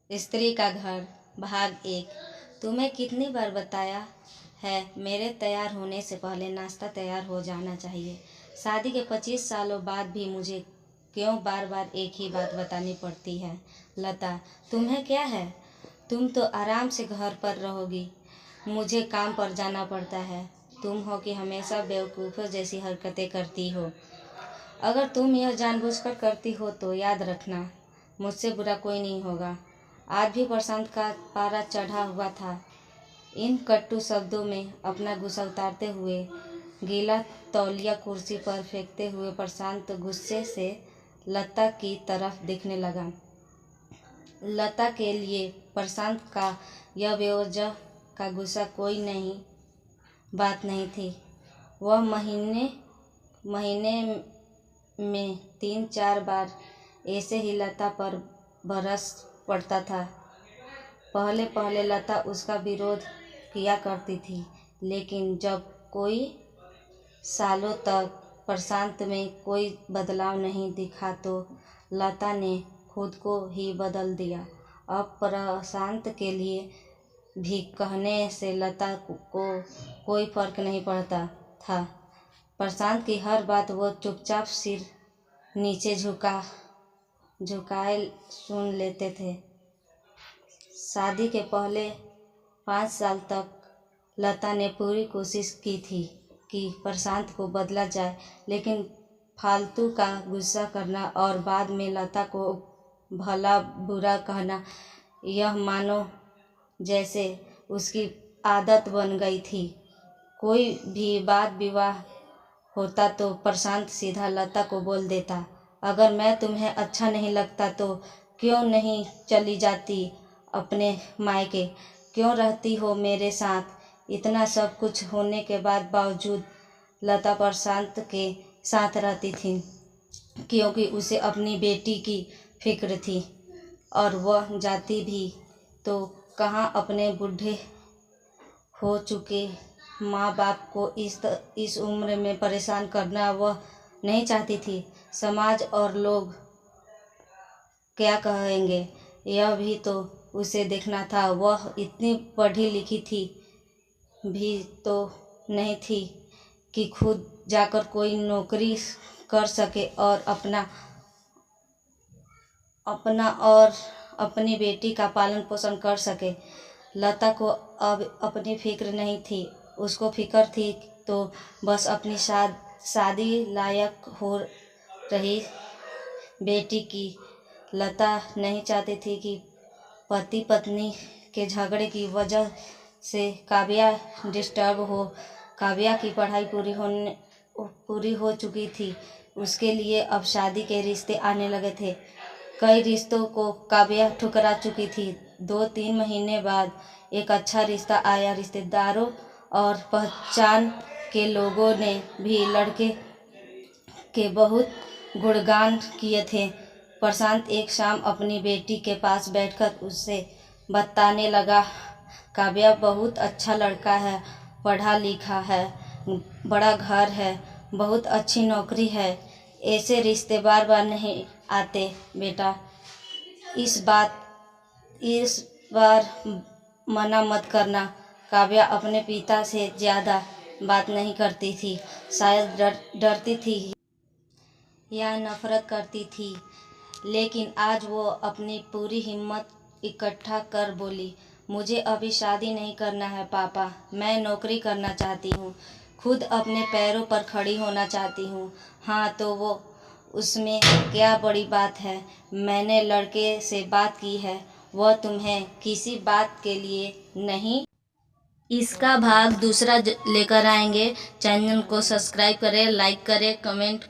स्त्री का घर भाग 1। तुम्हें कितनी बार बताया है मेरे तैयार होने से पहले नाश्ता तैयार हो जाना चाहिए। शादी के 25 सालों बाद भी मुझे क्यों बार बार एक ही बात बतानी पड़ती है। लता, तुम्हें क्या है? तुम तो आराम से घर पर रहोगी, मुझे काम पर जाना पड़ता है। तुम हो कि हमेशा बेवकूफ़ों जैसी हरकतें करती हो। अगर तुम यह जानबूझकर करती हो तो याद रखना, मुझसे बुरा कोई नहीं होगा। आज भी प्रशांत का पारा चढ़ा हुआ था। इन कटु शब्दों में अपना गुस्सा उतारते हुए गीला तौलिया कुर्सी पर फेंकते हुए प्रशांत गुस्से से लता की तरफ देखने लगा। लता के लिए प्रशांत का यह बेवजह का गुस्सा कोई नई बात नहीं थी। वह महीने में 3-4 बार ऐसे ही लता पर बरस पड़ता था। पहले लता उसका विरोध किया करती थी, लेकिन जब कोई सालों तक प्रशांत में कोई बदलाव नहीं दिखा तो लता ने खुद को ही बदल दिया। अब प्रशांत के लिए भी कहने से लता को कोई फर्क नहीं पड़ता था। प्रशांत की हर बात वो चुपचाप सिर नीचे झुकाए सुन लेते थे। शादी के पहले 5 साल तक लता ने पूरी कोशिश की थी कि प्रशांत को बदला जाए, लेकिन फालतू का गुस्सा करना और बाद में लता को भला बुरा कहना, यह मानो जैसे उसकी आदत बन गई थी। कोई भी वाद विवाद होता तो प्रशांत सीधा लता को बोल देता, अगर मैं तुम्हें अच्छा नहीं लगता तो क्यों नहीं चली जाती अपने मायके, क्यों रहती हो मेरे साथ। इतना सब कुछ होने के बावजूद लता प्रशांत के साथ रहती थी, क्योंकि उसे अपनी बेटी की फिक्र थी। और वह जाती भी तो कहाँ अपने बूढ़े हो चुके माँ बाप को इस उम्र में परेशान करना वह नहीं चाहती थी। समाज और लोग क्या कहेंगे, यह भी तो उसे देखना था। वह इतनी पढ़ी लिखी थी भी तो नहीं थी कि खुद जाकर कोई नौकरी कर सके और अपना और अपनी बेटी का पालन पोषण कर सके। लता को अब अपनी फिक्र नहीं थी, उसको फिक्र थी तो बस अपनी शादी लायक हो रही बेटी की। लता नहीं चाहती थी कि पति पत्नी के झगड़े की वजह से काव्या डिस्टर्ब हो। काव्या की पढ़ाई पूरी हो चुकी थी, उसके लिए अब शादी के रिश्ते आने लगे थे। कई रिश्तों को काव्या ठुकरा चुकी थी। 2-3 महीने बाद एक अच्छा रिश्ता आया। रिश्तेदारों और पहचान के लोगों ने भी लड़के के बहुत गुणगान किए थे। प्रशांत एक शाम अपनी बेटी के पास बैठकर उससे बताने लगा, काव्या बहुत अच्छा लड़का है, पढ़ा लिखा है, बड़ा घर है, बहुत अच्छी नौकरी है। ऐसे रिश्ते बार बार नहीं आते बेटा, इस बार मना मत करना। काव्या अपने पिता से ज़्यादा बात नहीं करती थी, शायद डरती थी या नफरत करती थी, लेकिन आज वो अपनी पूरी हिम्मत इकट्ठा कर बोली, मुझे अभी शादी नहीं करना है पापा, मैं नौकरी करना चाहती हूँ, खुद अपने पैरों पर खड़ी होना चाहती हूँ। हाँ तो वो उसमें क्या बड़ी बात है, मैंने लड़के से बात की है, वह तुम्हें किसी बात के लिए नहीं। इसका भाग दूसरा लेकर आएंगे। चैनल को सब्सक्राइब करें, लाइक करें, कमेंट